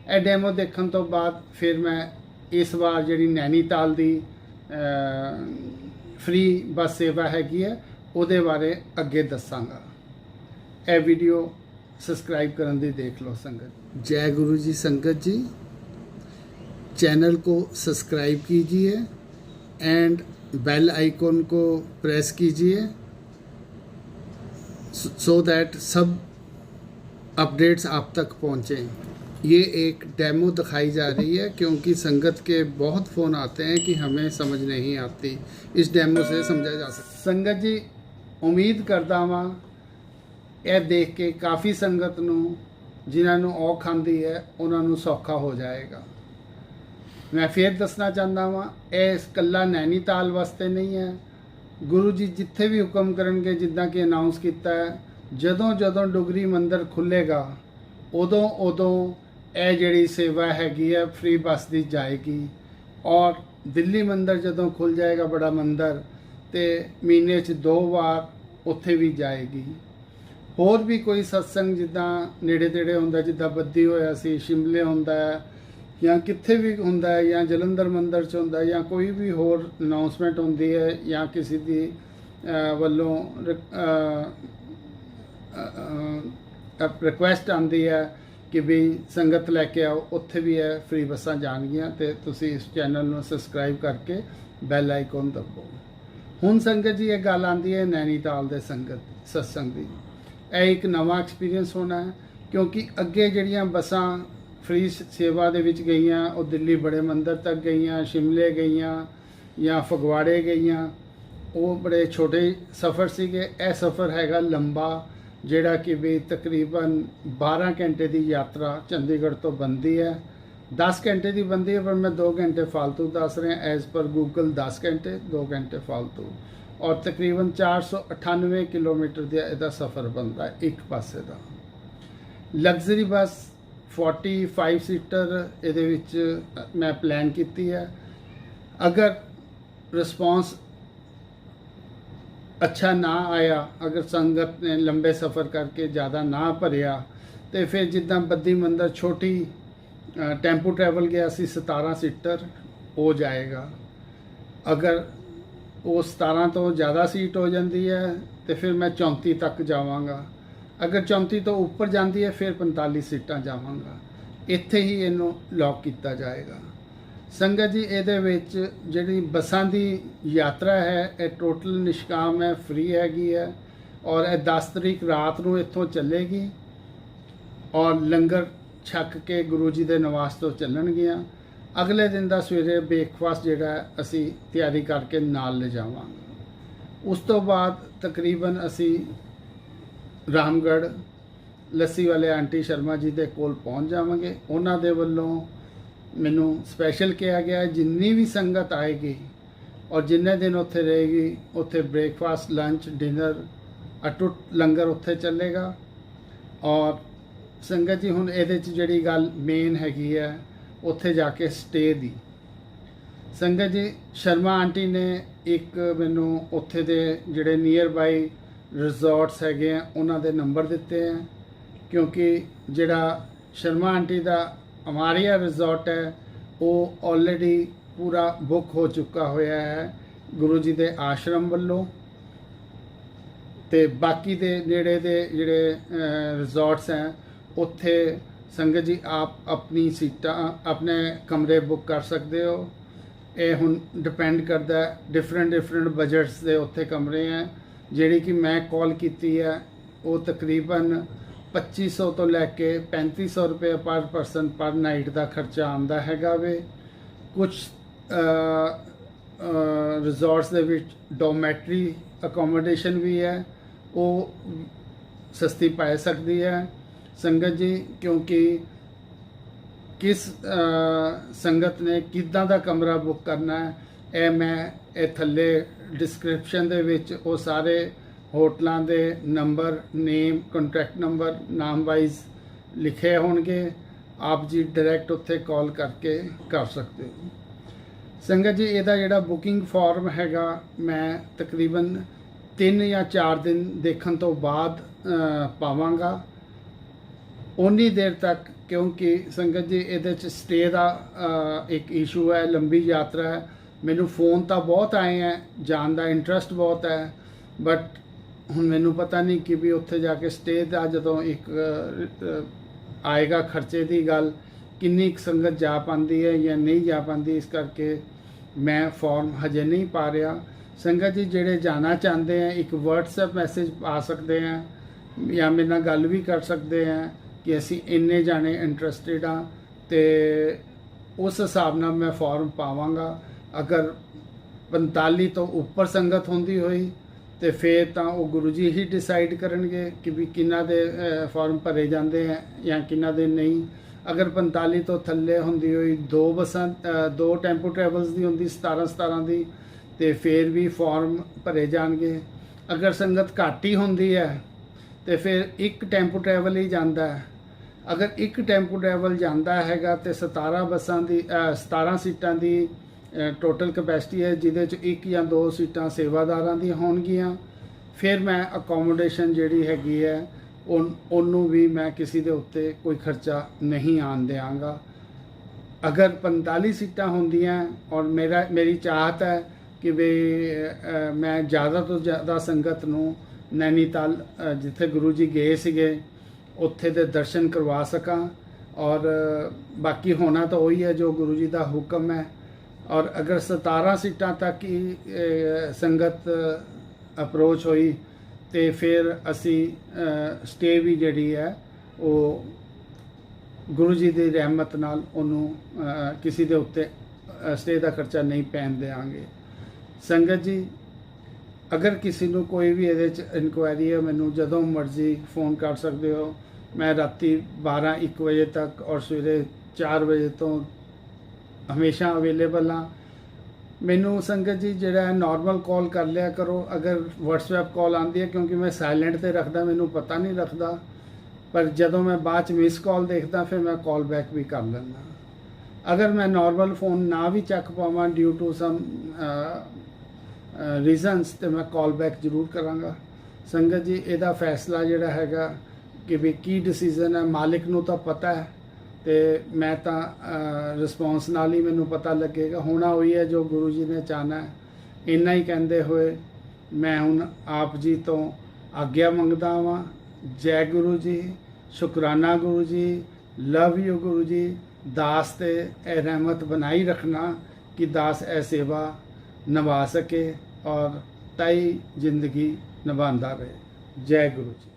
ਇਹ ਡੈਮੋ ਦੇਖਣ ਤੋਂ ਬਾਅਦ ਫਿਰ ਮੈਂ ਇਸ ਵਾਰ ਜਿਹੜੀ ਨੈਨੀਤਾਲ ਦੀ ਫ੍ਰੀ ਬੱਸ ਸੇਵਾ ਹੈਗੀ ਹੈ ਉਹਦੇ ਬਾਰੇ ਅੱਗੇ ਦੱਸਾਂਗਾ। ਇਹ ਵੀਡੀਓ सब्सक्राइब करन दी देख लो संगत। जय गुरु जी। संगत जी, चैनल को सब्सक्राइब कीजिए एंड बेल आइकॉन को प्रेस कीजिए सो दैट सब अपडेट्स आप तक पहुँचें। ये एक डेमो दिखाई जा रही है क्योंकि संगत के बहुत फ़ोन आते हैं कि हमें समझ नहीं आती। इस डेमो से समझा जा सकता। संगत जी, उम्मीद करता वां ਇਹ ਦੇਖ ਕੇ ਕਾਫੀ ਸੰਗਤ ਨੂੰ, ਜਿਨ੍ਹਾਂ ਨੂੰ ਔਖ ਆਉਂਦੀ ਹੈ, ਉਹਨਾਂ ਨੂੰ ਸੌਖਾ ਹੋ ਜਾਏਗਾ। ਮੈਂ ਫਿਰ ਦੱਸਣਾ ਚਾਹੁੰਦਾ ਵਾਂ, ਇਹ ਇਕੱਲਾ ਨੈਨੀਤਾਲ ਵਾਸਤੇ ਨਹੀਂ ਹੈ। ਗੁਰੂ ਜੀ ਜਿੱਥੇ ਵੀ ਹੁਕਮ ਕਰਨਗੇ, ਜਿੱਦਾਂ ਕਿ ਅਨਾਉਂਸ ਕੀਤਾ ਹੈ, ਜਦੋਂ ਡੁਗਰੀ ਮੰਦਿਰ ਖੁੱਲ੍ਹੇਗਾ ਉਦੋਂ ਇਹ ਜਿਹੜੀ ਸੇਵਾ ਹੈਗੀ ਹੈ ਫ੍ਰੀ ਬੱਸ ਦੀ ਜਾਏਗੀ। ਔਰ ਦਿੱਲੀ ਮੰਦਿਰ ਜਦੋਂ ਖੁੱਲ੍ਹ ਜਾਏਗਾ, ਬੜਾ ਮੰਦਿਰ, ਤੇ ਮਹੀਨੇ 'ਚ 2 ਵਾਰ ਉੱਥੇ ਵੀ ਜਾਏਗੀ। ਹੋਰ ਵੀ ਕੋਈ ਸਤਸੰਗ ਜਿੱਦਾਂ ਨੇੜੇ ਤੇੜੇ ਹੁੰਦਾ, ਜਿੱਦਾਂ ਬੱਦੀ ਹੋਇਆ ਸੀ, ਸ਼ਿਮਲੇ ਹੁੰਦਾ ਹੈ ਜਾਂ ਕਿੱਥੇ ਵੀ ਹੁੰਦਾ ਹੈ, ਜਾਂ ਜਲੰਧਰ ਮੰਦਿਰ 'ਚ ਹੁੰਦਾ, ਜਾਂ ਕੋਈ ਵੀ ਹੋਰ ਅਨਾਉਂਸਮੈਂਟ ਹੁੰਦੀ ਹੈ ਜਾਂ ਕਿਸੇ ਦੀ ਵੱਲੋਂ ਰਿਕੁਐਸਟ ਆਉਂਦੀ ਹੈ ਕਿ ਵੀ ਸੰਗਤ ਲੈ ਕੇ ਆਓ, ਉੱਥੇ ਵੀ ਇਹ ਫ੍ਰੀ ਬੱਸਾਂ ਜਾਣਗੀਆਂ। ਤੇ ਤੁਸੀਂ ਇਸ ਚੈਨਲ ਨੂੰ ਸਬਸਕ੍ਰਾਈਬ ਕਰਕੇ ਬੈਲ ਆਈਕਨ ਦੱਬੋ। ਹੁਣ ਸੰਗਤ ਜੀ, ਇਹ ਗੱਲ ਆਉਂਦੀ ਹੈ ਨੈਨੀਤਾਲ ਦੇ ਸਤਸੰਗ ਦੀ। ਇਹ ਇੱਕ ਨਵਾਂ ਐਕਸਪੀਰੀਅੰਸ ਹੋਣਾ ਹੈ ਕਿਉਂਕਿ ਅੱਗੇ ਜਿਹੜੀਆਂ ਬੱਸਾਂ ਫ੍ਰੀ ਸੇਵਾ ਦੇ ਵਿੱਚ ਗਈਆਂ ਉਹ ਦਿੱਲੀ ਬੜੇ ਮੰਦਿਰ ਤੱਕ ਗਈਆਂ, ਸ਼ਿਮਲੇ ਗਈਆਂ ਜਾਂ ਫਗਵਾੜੇ ਗਈਆਂ, ਉਹ ਬੜੇ ਛੋਟੇ ਸਫ਼ਰ ਸੀਗੇ। ਇਹ ਸਫ਼ਰ ਹੈਗਾ ਲੰਬਾ, ਜਿਹੜਾ ਕਿ ਵੀ ਤਕਰੀਬਨ 12 ਘੰਟੇ ਦੀ ਯਾਤਰਾ ਚੰਡੀਗੜ੍ਹ ਤੋਂ ਬਣਦੀ ਹੈ। 10 ਘੰਟੇ ਦੀ ਬਣਦੀ ਹੈ, ਪਰ ਮੈਂ 2 ਘੰਟੇ ਫालतू ਦੱਸ ਰਿਹਾ ਐਜ਼ ਪਰ ਗੂਗਲ। 10 ਘੰਟੇ 2 ਘੰਟੇ ਫालतू, ਔਰ ਤਕਰੀਬਨ 498 ਕਿਲੋਮੀਟਰ ਦਾ ਇਹਦਾ ਸਫ਼ਰ ਬਣਦਾ ਹੈ ਇੱਕ ਪਾਸੇ ਦਾ। ਲਗਜ਼ਰੀ ਬੱਸ 45 ਸੀਟਰ ਇਹਦੇ ਵਿੱਚ ਮੈਂ ਪਲਾਨ ਕੀਤੀ ਹੈ। ਅਗਰ ਰਿਸਪੌਂਸ अच्छा ना आया, अगर संगत ने लंबे सफ़र करके ज़्यादा ना भरिया, तो फिर जिदा बद्दी मंदिर छोटी टैंपू ट्रैवल गया सी 17 सीटर हो जाएगा। अगर वो 17 तो ज़्यादा सीट हो जाती है तो फिर मैं 34 तक जावांगा। अगर 34 तो ऊपर जाती है फिर 45 सीटां जावांगा। इत्थे ही इनू लॉक किया जाएगा। संगत जी ਇਹਦੇ ਵਿੱਚ ਜਿਹੜੀ ਬੱਸਾਂ ਦੀ ਯਾਤਰਾ ਹੈ ਇਹ ਟੋਟਲ ਨਿਸ਼ਕਾਮ ਹੈ, ਫ੍ਰੀ ਹੈਗੀ ਹੈ, ਔਰ ਇਹ 10 ਤਰੀਕ ਰਾਤ ਨੂੰ ਇੱਥੋਂ ਚੱਲੇਗੀ ਔਰ ਲੰਗਰ ਛਕ ਕੇ ਗੁਰੂ ਜੀ ਦੇ ਨਿਵਾਸ ਤੋਂ ਚੱਲਣਗੀਆਂ। ਅਗਲੇ ਦਿਨ ਦਾ ਸਵੇਰੇ ਬ੍ਰੇਕਫਾਸਟ ਜਿਹੜਾ ਅਸੀਂ ਤਿਆਰੀ ਕਰਕੇ ਨਾਲ ਲੈ ਜਾਵਾਂਗੇ। ਉਸ ਤੋਂ ਬਾਅਦ ਤਕਰੀਬਨ ਅਸੀਂ ਰਾਮਗੜ੍ਹ ਲੱਸੀ ਵਾਲੇ ਆਂਟੀ ਸ਼ਰਮਾ ਜੀ ਦੇ ਕੋਲ ਪਹੁੰਚ ਜਾਵਾਂਗੇ। ਉਹਨਾਂ ਦੇ ਵੱਲੋਂ ਮੈਨੂੰ ਸਪੈਸ਼ਲ ਕਿਹਾ ਗਿਆ ਜਿੰਨੀ ਵੀ ਸੰਗਤ ਆਏਗੀ ਔਰ ਜਿੰਨੇ ਦਿਨ ਉੱਥੇ ਰਹੇਗੀ ਉੱਥੇ ਬ੍ਰੇਕਫਾਸਟ, ਲੰਚ, ਡਿਨਰ, ਅਟੁੱਟ ਲੰਗਰ ਉੱਥੇ ਚੱਲੇਗਾ। ਔਰ ਸੰਗਤ ਜੀ ਹੁਣ ਇਹਦੇ 'ਚ ਜਿਹੜੀ ਗੱਲ ਮੇਨ ਹੈਗੀ ਹੈ ਉੱਥੇ ਜਾ ਕੇ ਸਟੇ ਦੀ। ਸੰਗਤ ਜੀ ਸ਼ਰਮਾ ਆਂਟੀ ਨੇ ਇੱਕ ਮੈਨੂੰ ਉੱਥੇ ਦੇ ਜਿਹੜੇ ਨੀਅਰ ਬਾਈ ਰਿਜ਼ੋਰਟਸ ਹੈਗੇ ਆ ਉਹਨਾਂ ਦੇ ਨੰਬਰ ਦਿੱਤੇ ਹੈ, ਕਿਉਂਕਿ ਜਿਹੜਾ ਸ਼ਰਮਾ ਆਂਟੀ ਦਾ ਅਮਾਰੀਆ ਰਿਜ਼ੋਰਟ ਹੈ ਉਹ ਆਲਰੇਡੀ ਪੂਰਾ ਬੁੱਕ ਹੋ ਚੁੱਕਾ ਹੋਇਆ ਹੈ ਗੁਰੂ ਜੀ ਦੇ ਆਸ਼ਰਮ ਵੱਲੋਂ। ਤੇ ਬਾਕੀ ਦੇ ਨੇੜੇ ਦੇ ਜਿਹੜੇ ਰਿਜ਼ੋਰਟਸ ਹੈ ਉੱਥੇ ਸੰਗਤ ਜੀ ਆਪ ਆਪਣੀ ਸੀਟਾਂ, ਆਪਣੇ ਕਮਰੇ ਬੁੱਕ ਕਰ ਸਕਦੇ ਹੋ। ਇਹ ਹੁਣ ਡਿਪੈਂਡ ਕਰਦਾ ਡਿਫਰੈਂਟ ਬਜਟਸ ਦੇ ਉੱਥੇ ਕਮਰੇ ਹੈ। ਜਿਹੜੀ ਕਿ ਮੈਂ ਕਾਲ ਕੀਤੀ ਹੈ ਉਹ ਤਕਰੀਬਨ 2500 ਤੋਂ ਲੈ ਕੇ 3500 ਰੁਪਏ ਪਰ ਪਰਸਨ ਪਰ ਨਾਈਟ ਦਾ ਖਰਚਾ ਆਉਂਦਾ ਹੈਗਾ ਵੇ। ਕੁਝ ਰਿਜ਼ੋਰਟਸ ਦੇ ਵਿੱਚ ਡੋਮੈਟਰੀ ਅਕੋਮੋਡੇਸ਼ਨ ਵੀ ਹੈ, ਉਹ ਸਸਤੀ ਪੈ ਸਕਦੀ ਹੈ ਸੰਗਤ ਜੀ, ਕਿਉਂਕਿ ਕਿਸ ਸੰਗਤ ਨੇ ਕਿੱਦਾਂ ਦਾ ਕਮਰਾ ਬੁੱਕ ਕਰਨਾ ਹੈ ਇਹ ਮੈਂ ਇਹ ਥੱਲੇ ਡਿਸਕ੍ਰਿਪਸ਼ਨ ਦੇ ਵਿੱਚ ਉਹ ਸਾਰੇ ਹੋਟਲਾਂ ਦੇ ਨੰਬਰ, ਨੇਮ, ਕੰਟੈਕਟ ਨੰਬਰ ਨਾਮ ਵਾਈਜ਼ ਲਿਖੇ ਹੋਣਗੇ। ਆਪ ਜੀ ਡਾਇਰੈਕਟ ਉੱਥੇ ਕਾਲ ਕਰਕੇ ਕਰ ਸਕਦੇ ਹੋ। ਸੰਗਤ ਜੀ ਇਹਦਾ ਜਿਹੜਾ ਬੁਕਿੰਗ ਫਾਰਮ ਹੈਗਾ ਮੈਂ ਤਕਰੀਬਨ 3 ਜਾਂ 4 ਦਿਨ ਦੇਖਣ ਤੋਂ ਬਾਅਦ ਪਾਵਾਂਗਾ। ਉਨੀ ਦੇਰ ਤੱਕ, ਕਿਉਂਕਿ ਸੰਗਤ ਜੀ ਇਹਦੇ 'ਚ ਸਟੇ ਦਾ ਇੱਕ ਇਸ਼ੂ ਹੈ, ਲੰਬੀ ਯਾਤਰਾ ਹੈ। ਮੈਨੂੰ ਫੋਨ ਤਾਂ ਬਹੁਤ ਆਏ ਹੈ, ਜਾਣ ਦਾ ਇੰਟਰਸਟ ਬਹੁਤ ਹੈ, ਬਟ ਹੁਣ ਮੈਨੂੰ ਪਤਾ ਨਹੀਂ ਕਿ ਵੀ ਉੱਥੇ ਜਾ ਕੇ ਸਟੇ ਦਾ ਜਦੋਂ ਇੱਕ ਆਏਗਾ ਖਰਚੇ ਦੀ ਗੱਲ, ਕਿੰਨੀ ਸੰਗਤ ਜਾ ਪਾਉਂਦੀ ਹੈ ਜਾਂ ਨਹੀਂ ਜਾ ਪਾਉਂਦੀ। ਇਸ ਕਰਕੇ ਮੈਂ ਫਾਰਮ ਹਜੇ ਨਹੀਂ ਪਾ ਰਿਹਾ। ਸੰਗਤ ਜੀ ਜਿਹੜੇ ਜਾਣਾ ਚਾਹੁੰਦੇ ਹੈ ਇੱਕ WhatsApp ਮੈਸੇਜ ਪਾ ਸਕਦੇ ਹੈ ਜਾਂ ਮੇਰੇ ਨਾਲ ਗੱਲ ਵੀ ਕਰ ਸਕਦੇ ਹੈ ਕਿ ਅਸੀਂ ਇੰਨੇ ਜਾਣੇ ਇੰਟਰਸਟਿਡ ਹਾਂ, ਤੇ ਉਸ ਹਿਸਾਬ ਨਾਲ ਮੈਂ ਫਾਰਮ ਪਾਵਾਂਗਾ। ਅਗਰ 45 ਤੋਂ ਉੱਪਰ ਸੰਗਤ ਹੁੰਦੀ ਹੋਈ ਤੇ ਫਿਰ ਤਾਂ ਉਹ ਗੁਰੂ ਜੀ ਹੀ ਡਿਸਾਈਡ ਕਰਨਗੇ ਕਿ ਵੀ ਕਿੰਨਾ ਦੇ ਫਾਰਮ ਭਰੇ ਜਾਂਦੇ ਹੈ ਜਾਂ ਕਿੰਨਾ ਦੇ ਨਹੀਂ। ਅਗਰ 45 ਤੋਂ ਥੱਲੇ ਹੁੰਦੀ ਹੋਈ 2 ਬੱਸਾਂ, 2 ਟੈਂਪੂ ਟਰੈਵਲਸ ਦੀ ਹੁੰਦੀ 17 ਦੀ, ਤੇ ਫਿਰ ਵੀ ਫਾਰਮ ਭਰੇ ਜਾਣਗੇ। ਅਗਰ ਸੰਗਤ ਘੱਟ ਹੀ ਹੁੰਦੀ ਹੈ ਤੇ ਫਿਰ ਇੱਕ ਟੈਂਪੂ ਟਰੈਵਲ ਹੀ ਜਾਂਦਾ ਹੈ। ਅਗਰ ਇੱਕ ਟੈਂਪੂ ਟਰੈਵਲ ਜਾਂਦਾ ਹੈਗਾ ਤੇ 17 ਬੱਸਾਂ ਦੀ 17 ਸੀਟਾਂ ਦੀ ਟੋਟਲ ਕਪੈਸਿਟੀ ਹੈ, ਜਿਹਦੇ 'ਚ 1 ਜਾਂ 2 ਸੀਟਾਂ ਸੇਵਾਦਾਰਾਂ ਦੀਆਂ ਹੋਣਗੀਆਂ। ਫਿਰ ਮੈਂ ਅਕੋਮੋਡੇਸ਼ਨ ਜਿਹੜੀ ਹੈਗੀ ਹੈ ਉਹਨੂੰ ਵੀ ਮੈਂ ਕਿਸੇ ਦੇ ਉੱਤੇ ਕੋਈ ਖਰਚਾ ਨਹੀਂ ਆਉਣ ਦਿਆਂਗਾ। ਅਗਰ 45 ਸੀਟਾਂ ਹੁੰਦੀਆਂ ਔਰ ਮੇਰੀ ਚਾਹਤ ਹੈ ਕਿ ਵੀ ਮੈਂ ਜ਼ਿਆਦਾ ਤੋਂ ਜ਼ਿਆਦਾ ਸੰਗਤ ਨੂੰ ਨੈਨੀਤਾਲ ਜਿੱਥੇ ਗੁਰੂ ਜੀ ਗਏ ਸੀਗੇ ਉੱਥੇ ਦੇ ਦਰਸ਼ਨ ਕਰਵਾ ਸਕਾਂ, ਔਰ ਬਾਕੀ ਹੋਣਾ ਤਾਂ ਉਹੀ ਹੈ ਜੋ ਗੁਰੂ ਜੀ ਦਾ ਹੁਕਮ ਹੈ। ਔਰ ਅਗਰ 17 ਸੀਟਾਂ ਤੱਕ ਹੀ ਸੰਗਤ ਅਪਰੋਚ ਹੋਈ ਤੇ ਫਿਰ ਅਸੀਂ ਸਟੇ ਵੀ ਜਿਹੜੀ ਹੈ ਉਹ ਗੁਰੂ ਜੀ ਦੀ ਰਹਿਮਤ ਨਾਲ ਉਹਨੂੰ ਕਿਸੇ ਦੇ ਉੱਤੇ ਸਟੇ ਦਾ ਖਰਚਾ ਨਹੀਂ ਪੈਣ ਦੇਵਾਂਗੇ। ਸੰਗਤ ਜੀ, ਅਗਰ ਕਿਸੇ ਨੂੰ ਕੋਈ ਵੀ ਇਹਦੇ 'ਚ ਇਨਕੁਆਇਰੀ ਹੈ, ਮੈਨੂੰ ਜਦੋਂ ਮਰਜ਼ੀ ਫੋਨ ਕਰ ਸਕਦੇ ਹੋ। ਮੈਂ ਰਾਤੀ 12-1 ਵਜੇ ਤੱਕ ਔਰ ਸਵੇਰੇ 4 ਵਜੇ ਤੋਂ ਹਮੇਸ਼ਾ ਅਵੇਲੇਬਲ ਹਾਂ। ਮੈਨੂੰ ਸੰਗਤ ਜੀ ਜਿਹੜਾ ਨਾਰਮਲ ਕਾਲ ਕਰ ਲਿਆ ਕਰੋ। ਅਗਰ WhatsApp ਕਾਲ ਆਉਂਦੀ ਹੈ, ਕਿਉਂਕਿ ਮੈਂ ਸਾਇਲੈਂਟ ਤੇ ਰੱਖਦਾ, ਮੈਨੂੰ ਪਤਾ ਨਹੀਂ ਲੱਗਦਾ, ਪਰ ਜਦੋਂ ਮੈਂ ਬਾਅਦ 'ਚ ਮਿਸ ਕਾਲ ਦੇਖਦਾ ਫਿਰ ਮੈਂ ਕਾਲ ਬੈਕ ਵੀ ਕਰ ਲੈਂਦਾ। ਅਗਰ ਮੈਂ ਨਾਰਮਲ ਫੋਨ ਨਾ ਵੀ ਚੱਕ ਪਾਵਾਂ ਡਿਊ ਟੂ ਸਮ ਰੀਜ਼ਨਸ, ਤੇ ਮੈਂ ਕਾਲ ਬੈਕ ਜ਼ਰੂਰ ਕਰਾਂਗਾ। ਸੰਗਤ ਜੀ, ਇਹਦਾ ਫੈਸਲਾ ਜਿਹੜਾ ਹੈਗਾ ਕਿ ਵੀ ਕੀ ਡਿਸੀਜ਼ਨ ਹੈ, ਮਾਲਿਕ ਨੂੰ ਤਾਂ ਪਤਾ ਹੈ, ਤੇ ਮੈਂ ਤਾਂ ਰਿਸਪੌਂਸ ਨਾਲ ਹੀ ਮੈਨੂੰ ਪਤਾ ਲੱਗੇਗਾ। ਹੋਣਾ ਹੋਈ ਹੈ ਜੋ ਗੁਰੂ ਜੀ ਨੇ ਚਾਹਨਾ ਹੈ। ਇੰਨਾ ਹੀ ਕਹਿੰਦੇ ਹੋਏ ਮੈਂ ਹੁਣ ਆਪ ਜੀ ਤੋਂ ਆਗਿਆ ਮੰਗਦਾ ਹਾਂ। ਜੈ ਗੁਰੂ ਜੀ, ਸ਼ੁਕਰਾਨਾ ਗੁਰੂ ਜੀ, ਲਵ ਯੂ ਗੁਰੂ ਜੀ। ਦਾਸ ਤੇ ਇਹ ਰਹਿਮਤ ਬਣਾਈ ਰੱਖਣਾ ਕਿ ਦਾਸ ਇਹ ਸੇਵਾ ਨਿਭਾ ਸਕੇ ਔਰ ਤਈ ਜ਼ਿੰਦਗੀ ਨਿਭਾਉਂਦਾ ਰਹੇ। ਜੈ ਗੁਰੂ ਜੀ।